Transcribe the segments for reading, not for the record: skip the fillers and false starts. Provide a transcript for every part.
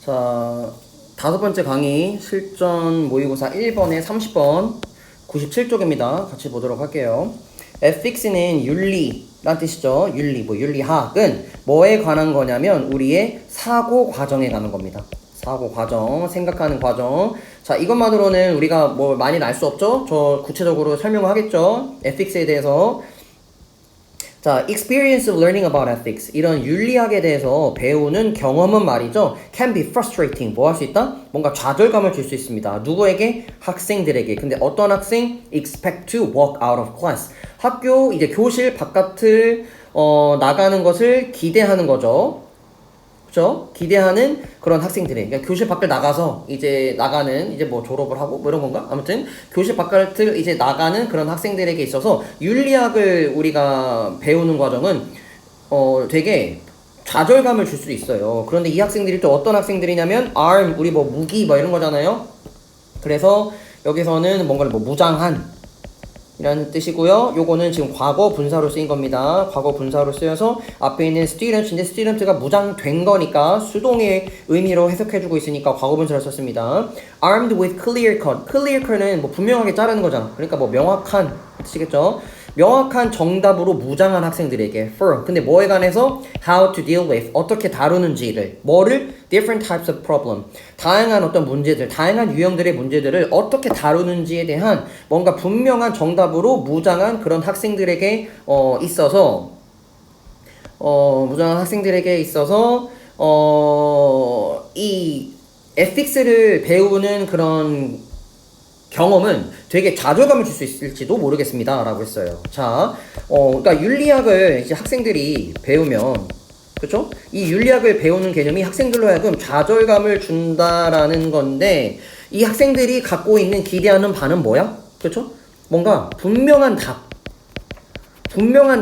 자, 다섯 번째 강의 실전 모의고사 1번에 30번 97쪽입니다. 같이 보도록 할게요. ethics는 윤리란 뜻이죠. 윤리, 윤리학은 뭐에 관한 거냐면 우리의 사고 과정에 관한 겁니다. 사고 과정, 생각하는 과정. 자, 이것만으로는 우리가 뭐 많이 알 수 없죠? 저 구체적으로 설명을 하겠죠? ethics에 대해서. 자, experience of learning about ethics. 이런 윤리학에 대해서 배우는 경험은 말이죠. can be frustrating. 뭐 할 수 있다? 뭔가 좌절감을 줄 수 있습니다. 누구에게? 학생들에게. 근데 어떤 학생? expect to walk out of class. 학교, 이제 교실 바깥을 나가는 것을 기대하는 거죠. 그죠? 기대하는 그런 학생들이, 그러니까 교실 밖을 나가서 이제 나가는, 이제 뭐 졸업을 하고 뭐 이런 건가? 아무튼 교실 바깥을 이제 나가는 그런 학생들에게 있어서 윤리학을 우리가 배우는 과정은 되게 좌절감을 줄 수 있어요. 그런데 이 학생들이 또 어떤 학생들이냐면 arm, 우리 뭐 무기 뭐 이런 거잖아요. 그래서 여기서는 뭔가를 뭐 무장한 이라는 뜻이고요. 요거는 지금 과거 분사로 쓰인 겁니다. 과거 분사로 쓰여서 앞에 있는 student인데 student가 무장된 거니까 수동의 의미로 해석해주고 있으니까 과거 분사를 썼습니다. armed with clear cut. clear cut는 뭐 분명하게 자르는 거잖아. 그러니까 뭐 명확한 뜻이겠죠. 명확한 정답으로 무장한 학생들에게 firm. 근데 뭐에 관해서 how to deal with, 어떻게 다루는지를, 뭐를 different types of problem, 다양한 어떤 문제들, 다양한 유형들의 문제들을 어떻게 다루는지에 대한 뭔가 분명한 정답으로 무장한 그런 학생들에게 있어서 무장한 학생들에게 있어서 이 ethics를 배우는 그런 경험은 되게 좌절감을 줄 수 있을지도 모르겠습니다. 라고 했어요. 자, 그러니까 윤리학을 이제 학생들이 배우면, 그쵸? 이 윤리학을 배우는 개념이 학생들로 하여금 좌절감을 준다라는 건데, 이 학생들이 갖고 있는 기대하는 바는 뭐야? 그쵸? 뭔가 분명한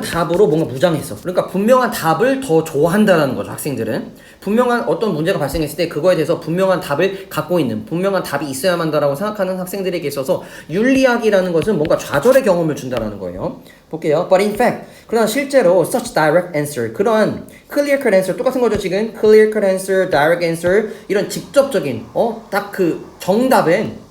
답으로 뭔가 무장했어. 그러니까 분명한 답을 더 좋아한다는 거죠, 학생들은. 분명한 어떤 문제가 발생했을 때 그거에 대해서 분명한 답을 갖고 있는, 분명한 답이 있어야만 한다라고 생각하는 학생들에게 있어서 윤리학이라는 것은 뭔가 좌절의 경험을 준다라는 거예요. 볼게요. But in fact, 그러나 실제로 such direct answer, 그러한 clear cut answer, 똑같은 거죠, 지금. clear cut answer, direct answer, 이런 직접적인, 딱 그 정답은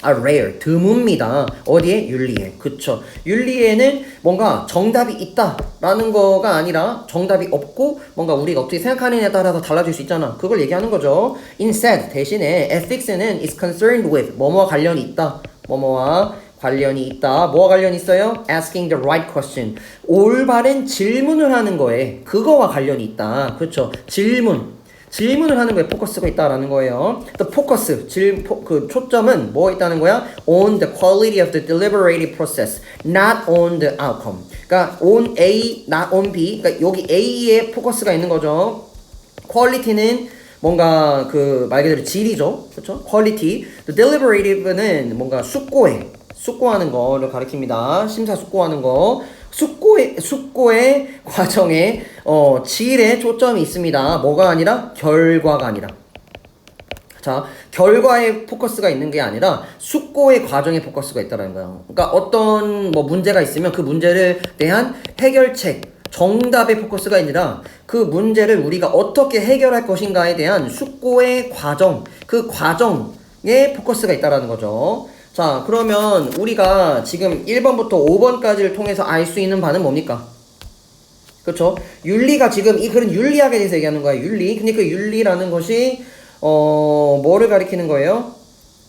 rare, 드뭅니다. 어디에? 윤리에. 그쵸. 윤리에는 뭔가 정답이 있다라는 거가 아니라 정답이 없고 뭔가 우리가 어떻게 생각하느냐에 따라서 달라질 수 있잖아. 그걸 얘기하는 거죠. Instead, 대신에 ethics는 is concerned with, 뭐뭐와 관련이 있다. 뭐뭐와 관련이 있다. 뭐와 관련이 있어요? Asking the right question. 올바른 질문을 하는 거에 그거와 관련이 있다. 그쵸. 질문을 하는 거에 포커스가 있다라는 거예요. The focus, 그 초점은 뭐에 있다는 거야? On the quality of the deliberative process, not on the outcome. 그러니까 on A, not on B. 그러니까 여기 A에 포커스가 있는 거죠. quality는 뭔가 그 말 그대로 질이죠. 그렇죠? quality. The deliberative는 뭔가 숙고하는 거를 가리킵니다. 심사숙고하는 거. 숙고의 과정에 질에 초점이 있습니다. 뭐가 아니라? 결과가 아니라. 자, 결과에 포커스가 있는 게 아니라 숙고의 과정에 포커스가 있다는 거예요. 그러니까 어떤 뭐 문제가 있으면 그 문제를 대한 해결책, 정답의 포커스가 아니라 그 문제를 우리가 어떻게 해결할 것인가에 대한 숙고의 과정, 그 과정에 포커스가 있다는 거죠. 자, 그러면 우리가 지금 1번부터 5번까지를 통해서 알 수 있는 바는 뭡니까? 그렇죠? 윤리가 지금 이 그런 윤리학에 대해서 얘기하는 거야. 윤리. 근데 그 윤리라는 것이 뭐를 가리키는 거예요?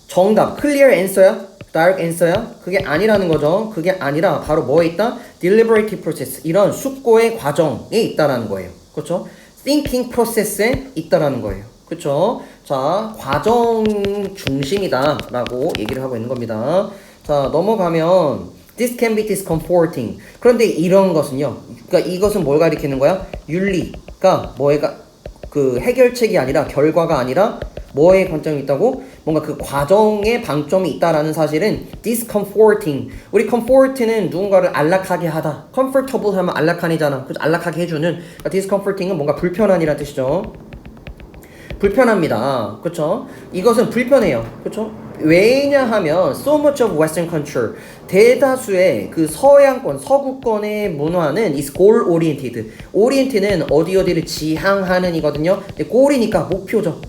정답, clear answer야? direct answer야? 그게 아니라는 거죠. 그게 아니라 바로 뭐에 있다? deliberative process. 이런 숙고의 과정에 있다라는 거예요. 그렇죠? thinking process에 있다라는 거예요. 그쵸? 자, 과정 중심이다 라고 얘기를 하고 있는 겁니다. 자, 넘어가면 This can be discomforting. 그런데 이런 것은요, 그러니까 이것은 뭘 가리키는 거야? 윤리가 뭐가 그 해결책이 아니라, 결과가 아니라 뭐에 관점이 있다고? 뭔가 그 과정에 방점이 있다라는 사실은 discomforting. 우리 comfort는 누군가를 안락하게 하다. comfortable 하면 안락한이잖아. 그래서 안락하게 해주는. 그러니까 discomforting은 뭔가 불편한이라는 뜻이죠. 불편합니다. 그쵸? 이것은 불편해요. 그쵸? 왜냐하면 so much of Western culture, 대다수의 그 서양권, 서구권의 문화는 is goal oriented. orient는 어디를 지향하는 이거든요. goal이니까 목표죠.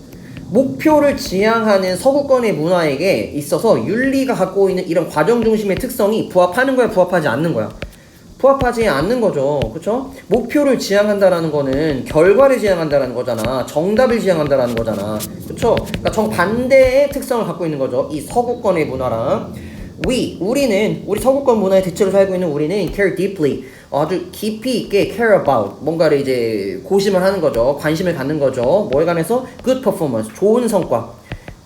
목표를 지향하는 서구권의 문화에게 있어서 윤리가 갖고 있는 이런 과정 중심의 특성이 부합하는 거야, 부합하지 않는 거야? 부합하지 않는 거죠. 그쵸? 목표를 지향한다라는 거는 결과를 지향한다라는 거잖아. 정답을 지향한다라는 거잖아. 그쵸? 그러니까 정반대의 특성을 갖고 있는 거죠. 이 서구권의 문화랑. 우리 서구권 문화의 대체로 살고 있는 우리는 care deeply. 아주 깊이 있게 care about. 뭔가를 이제 고심을 하는 거죠. 관심을 갖는 거죠. 뭐에 관해서? good performance. 좋은 성과.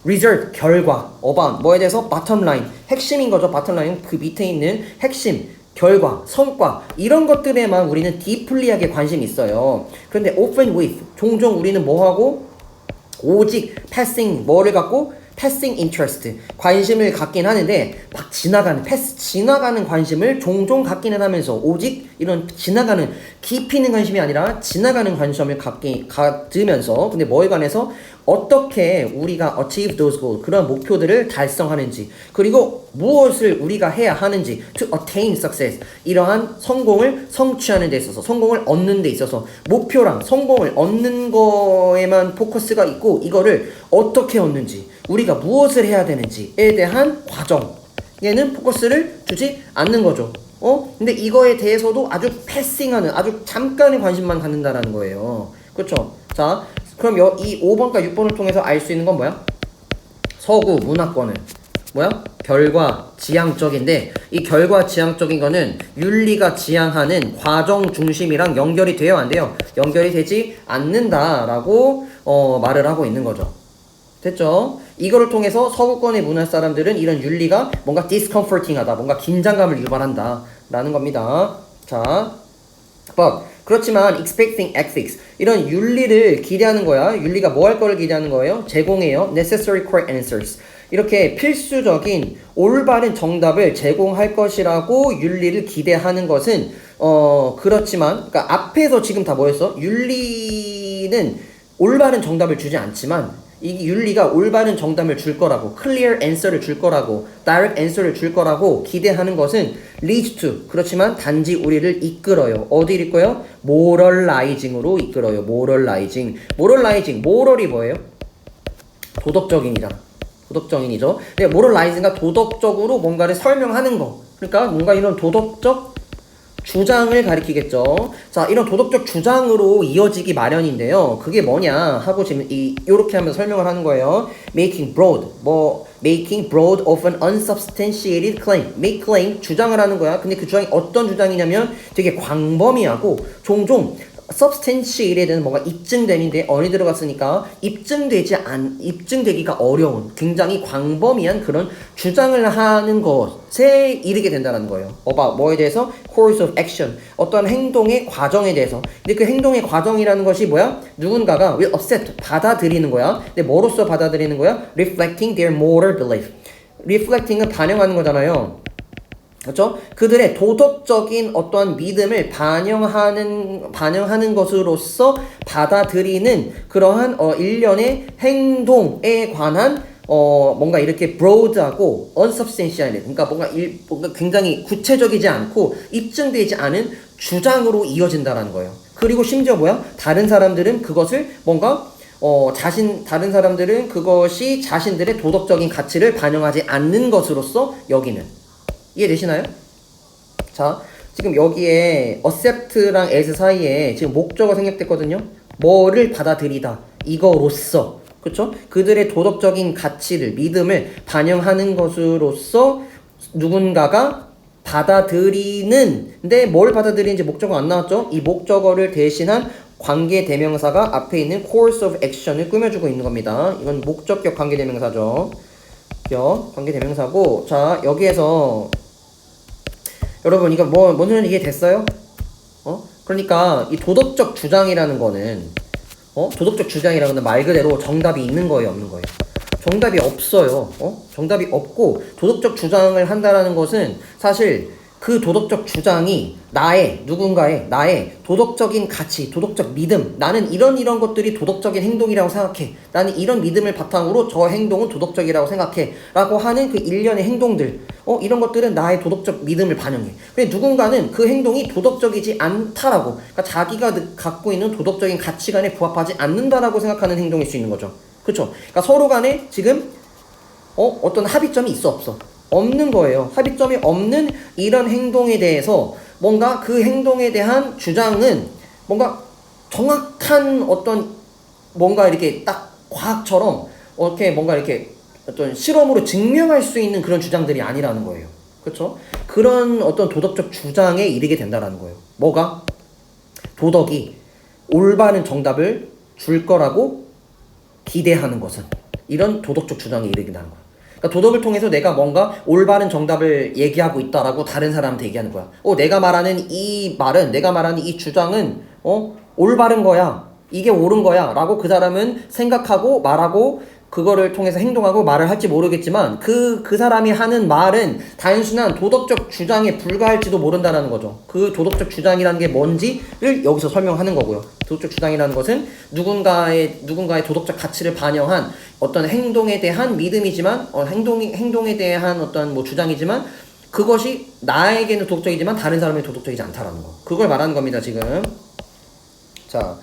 result. 결과. about. 뭐에 대해서? bottom line. 핵심인 거죠. bottom line. 그 밑에 있는 핵심. 결과, 성과 이런 것들에만 우리는 deeply하게 관심이 있어요. 그런데 often with 종종 우리는 뭐하고 오직 passing 뭐를 갖고 passing interest 관심을 갖긴 하는데 막 지나가는 관심을 종종 갖기는 하면서 오직 이런 지나가는 깊이 있는 관심이 아니라 지나가는 관심을 갖으면서 근데 뭐에 관해서 어떻게 우리가 achieve those goals 그런 목표들을 달성하는지 그리고 무엇을 우리가 해야 하는지 to attain success 이러한 성공을 성취하는 데 있어서 성공을 얻는 데 있어서 목표랑 성공을 얻는 거에만 포커스가 있고 이거를 어떻게 얻는지 우리가 무엇을 해야 되는지에 대한 과정에는 포커스를 두지 않는 거죠. 근데 이거에 대해서도 아주 패싱하는 아주 잠깐의 관심만 갖는다라는 거예요. 그렇죠? 자, 그럼 이 5번과 6번을 통해서 알 수 있는 건 뭐야? 서구 문화권은 뭐야? 결과 지향적인데 이 결과 지향적인 거는 윤리가 지향하는 과정 중심이랑 연결이 돼요, 안 돼요? 연결이 되지 않는다라고 말을 하고 있는 거죠. 됐죠? 이거를 통해서 서구권의 문화 사람들은 이런 윤리가 뭔가 discomforting하다, 뭔가 긴장감을 유발한다 라는 겁니다. 자, but 그렇지만 expecting ethics 이런 윤리를 기대하는 거야. 윤리가 뭐 할 거를 기대하는 거예요? 제공해요. necessary correct answers 이렇게 필수적인 올바른 정답을 제공할 것이라고 윤리를 기대하는 것은 그렇지만 그러니까 앞에서 지금 다 뭐였어? 윤리는 올바른 정답을 주지 않지만 이 윤리가 올바른 정답을 줄 거라고 clear answer를 줄 거라고 direct answer를 줄 거라고 기대하는 것은 leads to 그렇지만 단지 우리를 이끌어요. 어디를 이끌어요? moralizing으로 이끌어요. moral이 뭐예요? 도덕적인이잖아. 도덕적인이죠. 근데 moralizing가 도덕적으로 뭔가를 설명하는 거. 그러니까 뭔가 이런 도덕적 주장을 가리키겠죠. 자, 이런 도덕적 주장으로 이어지기 마련인데요. 그게 뭐냐 하고 지금 요렇게 하면서 설명을 하는 거예요. Making broad of an unsubstantiated claim. Make claim, 주장을 하는 거야. 근데 그 주장이 어떤 주장이냐면 되게 광범위하고 종종 substantiated는 뭔가 입증되는데 언이 들어갔으니까 입증되기가 어려운 굉장히 광범위한 그런 주장을 하는 것에 이르게 된다는 거예요. 뭐에 대해서? course of action. 어떤 행동의 과정에 대해서. 근데 그 행동의 과정이라는 것이 뭐야? 누군가가 will accept. 받아들이는 거야. 근데 뭐로써 받아들이는 거야? reflecting their moral belief. reflecting은 반영하는 거잖아요. 그렇죠? 그들의 도덕적인 어떠한 믿음을 반영하는 것으로서 받아들이는 그러한 일련의 행동에 관한 뭔가 이렇게 broad하고 unsubstantiated 그러니까 뭔가 굉장히 구체적이지 않고 입증되지 않은 주장으로 이어진다라는 거예요. 그리고 심지어 뭐야? 다른 사람들은 그것을 뭔가 다른 사람들은 그것이 자신들의 도덕적인 가치를 반영하지 않는 것으로서 여기는 이해되시나요? 자, 지금 여기에 accept랑 as 사이에 지금 목적어가 생략됐거든요. 뭐를 받아들이다. 이거로써. 그쵸? 그들의 도덕적인 가치를, 믿음을 반영하는 것으로서 누군가가 받아들이는데 뭘 받아들이는지 목적어 안 나왔죠? 이 목적어를 대신한 관계대명사가 앞에 있는 course of action을 꾸며주고 있는 겁니다. 이건 목적격 관계대명사죠. 관계대명사고 자, 여기에서 여러분 이거 뭔지 이해됐어요? 그러니까 이 도덕적 주장이라는 거는 도덕적 주장이라는 건 말 그대로 정답이 있는 거예요, 없는 거예요? 정답이 없어요. 정답이 없고 도덕적 주장을 한다라는 것은 사실 그 도덕적 주장이 누군가의 나의 도덕적인 가치, 도덕적 믿음, 나는 이런 것들이 도덕적인 행동이라고 생각해. 나는 이런 믿음을 바탕으로 저 행동은 도덕적이라고 생각해. 라고 하는 그 일련의 행동들, 이런 것들은 나의 도덕적 믿음을 반영해. 근데 누군가는 그 행동이 도덕적이지 않다라고, 그러니까 자기가 갖고 있는 도덕적인 가치관에 부합하지 않는다라고 생각하는 행동일 수 있는 거죠. 그쵸? 그러니까 서로 간에 지금 어떤 합의점이 있어 없어? 없는 거예요. 합의점이 없는 이런 행동에 대해서 뭔가 그 행동에 대한 주장은 뭔가 정확한 어떤 뭔가 이렇게 딱 과학처럼 이렇게 뭔가 이렇게 어떤 실험으로 증명할 수 있는 그런 주장들이 아니라는 거예요. 그렇죠? 그런 어떤 도덕적 주장에 이르게 된다라는 거예요. 뭐가? 도덕이 올바른 정답을 줄 거라고 기대하는 것은 이런 도덕적 주장에 이르게 되는 거예요. 그러니까 도덕을 통해서 내가 뭔가 올바른 정답을 얘기하고 있다라고 다른 사람한테 얘기하는 거야. 내가 말하는 이 말은, 내가 말하는 이 주장은 올바른 거야. 이게 옳은 거야. 라고 그 사람은 생각하고 말하고 그거를 통해서 행동하고 말을 할지 모르겠지만 그 사람이 하는 말은 단순한 도덕적 주장에 불과할지도 모른다는 거죠. 그 도덕적 주장이라는 게 뭔지를 여기서 설명하는 거고요. 도덕적 주장이라는 것은 누군가의 도덕적 가치를 반영한 어떤 행동에 대한 믿음이지만 행동에 대한 어떤 뭐 주장이지만 그것이 나에게는 도덕적이지만 다른 사람에게 도덕적이지 않다라는 거. 그걸 말하는 겁니다, 지금. 자,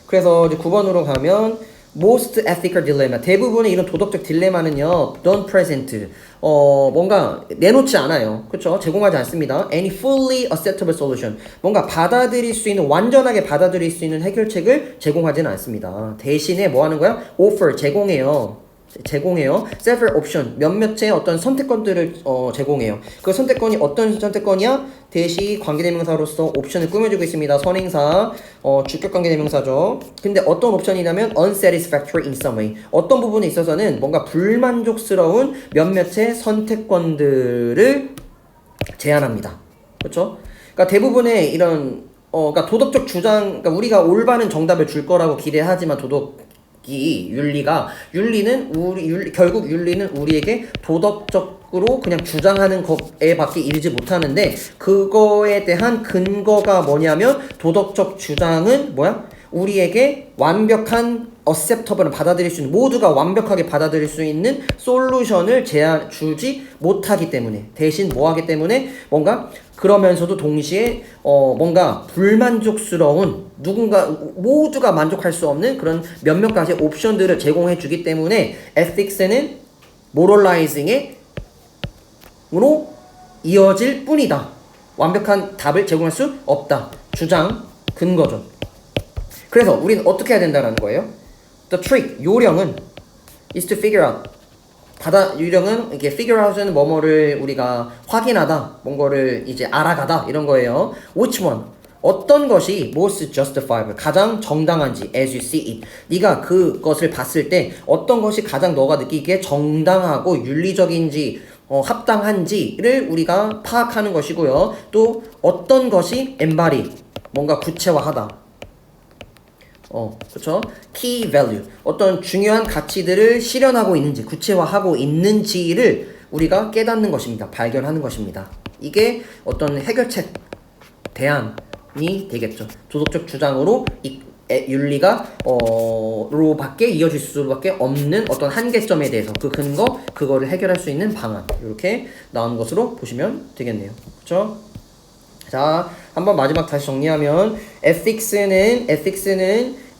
그래서 이제 9번으로 가면 most ethical dilemma. 대부분의 이런 도덕적 딜레마는요, don't present. 뭔가 내놓지 않아요. 그쵸? 제공하지 않습니다. any fully acceptable solution. 뭔가 받아들일 수 있는, 완전하게 받아들일 수 있는 해결책을 제공하지는 않습니다. 대신에 뭐 하는 거야? offer, 제공해요. several option, 몇몇의 어떤 선택권들을 제공해요. 그 선택권이 어떤 선택권이야? 대시 관계대명사로서 옵션을 꾸며주고 있습니다. 선행사, 주격 관계대명사죠. 근데 어떤 옵션이냐면 unsatisfactory in some way. 어떤 부분에 있어서는 뭔가 불만족스러운 몇몇의 선택권들을 제한합니다. 그렇죠? 그러니까 대부분의 이런 그러니까 도덕적 주장, 그러니까 우리가 올바른 정답을 줄 거라고 기대하지만 결국 윤리는 우리에게 도덕적으로 그냥 주장하는 것에 밖에 이르지 못하는데, 그거에 대한 근거가 뭐냐면 도덕적 주장은 뭐야? 우리에게 완벽한 acceptable, 받아들일 수 있는, 모두가 완벽하게 받아들일 수 있는 솔루션을 주지 못하기 때문에, 대신 뭐 하기 때문에 뭔가 그러면서도 동시에 뭔가 불만족스러운, 모두가 만족할 수 없는 그런 몇몇 가지 옵션들을 제공해 주기 때문에 ethics는 moralizing으로 이어질 뿐이다. 완벽한 답을 제공할 수 없다. 주장, 근거죠. 그래서 우리는 어떻게 해야 된다는 거예요? The trick, 요령은 is to figure out. 요령은 이렇게 figure out은 뭐뭐를 우리가 확인하다, 뭔가를 이제 알아가다, 이런 거예요. Which one? 어떤 것이 most justifiable, 가장 정당한지, as you see it. 네가 그것을 봤을 때 어떤 것이 가장 너가 느끼기에 정당하고 윤리적인지 합당한지를 우리가 파악하는 것이고요. 또 어떤 것이 embody, 뭔가 구체화하다. 그쵸? key value. 어떤 중요한 가치들을 실현하고 있는지, 구체화하고 있는지를 우리가 깨닫는 것입니다. 발견하는 것입니다. 이게 어떤 해결책, 대안이 되겠죠. 도덕적 주장으로 윤리가, 로밖에 이어질 수밖에 없는 어떤 한계점에 대해서 그 근거, 그거를 해결할 수 있는 방안. 이렇게 나오는 것으로 보시면 되겠네요. 그쵸? 자, 한번 마지막 다시 정리하면 ethics는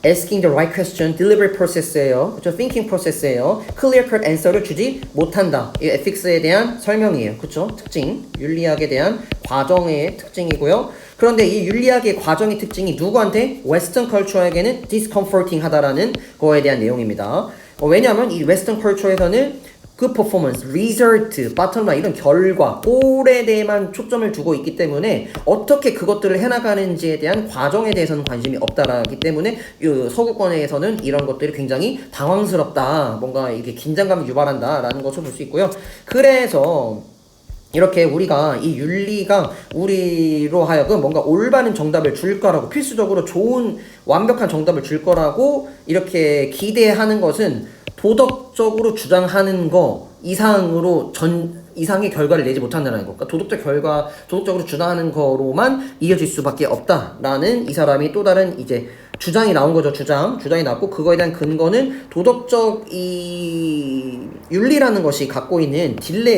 asking the right question, deliberate process예요. 그렇죠? thinking process예요. clear cut answer를 주지 못한다. 이 ethics에 대한 설명이에요. 그렇죠? 특징, 윤리학에 대한 과정의 특징이고요. 그런데 이 윤리학의 과정의 특징이 누구한테? 웨스턴 컬처에게는 discomforting 하다라는 거에 대한 내용입니다. 왜냐하면 이 웨스턴 컬처에서는 그 퍼포먼스, 리저트, 바텀라인 이런 결과, 골에 대해만 초점을 두고 있기 때문에 어떻게 그것들을 해나가는지에 대한 과정에 대해서는 관심이 없다라기 때문에 이 서구권에서는 이런 것들이 굉장히 당황스럽다, 뭔가 이게 긴장감을 유발한다라는 것을 볼 수 있고요. 그래서 이렇게 우리가 이 윤리가 우리로 하여금 뭔가 올바른 정답을 줄 거라고, 필수적으로 좋은 완벽한 정답을 줄 거라고 이렇게 기대하는 것은 도덕적으로 주장하는 거 이상으로 이상의 결과를 내지 못한다는 것. 그러니까 도덕적으로 주장하는 거로만 이겨질 수밖에 없다라는 이 사람이 또 다른 이제 주장이 나온 거죠. 주장이 나왔고, 그거에 대한 근거는 도덕적 이 윤리라는 것이 갖고 있는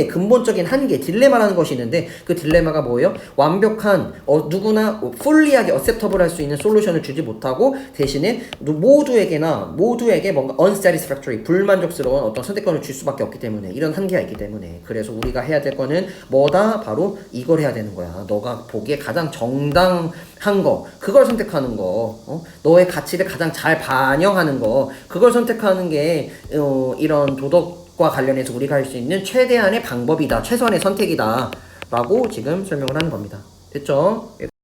근본적인 한계, 딜레마라는 것이 있는데, 그 딜레마가 뭐예요? 완벽한 누구나 풀리하게 어셉터블 할 수 있는 솔루션을 주지 못하고, 대신에 모두에게 뭔가 unsatisfactory, 불만족스러운 어떤 선택권을 줄 수밖에 없기 때문에, 이런 한계가 있기 때문에. 그래서 우리가 해야 될 거는 뭐다? 바로 이걸 해야 되는 거야. 너가 보기에 가장 정당한 거, 그걸 선택하는 거, 너의 가치를 가장 잘 반영하는 거, 그걸 선택하는 게 이런 도덕과 관련해서 우리가 할 수 있는 최대한의 방법이다, 최선의 선택이다 라고 지금 설명을 하는 겁니다. 됐죠?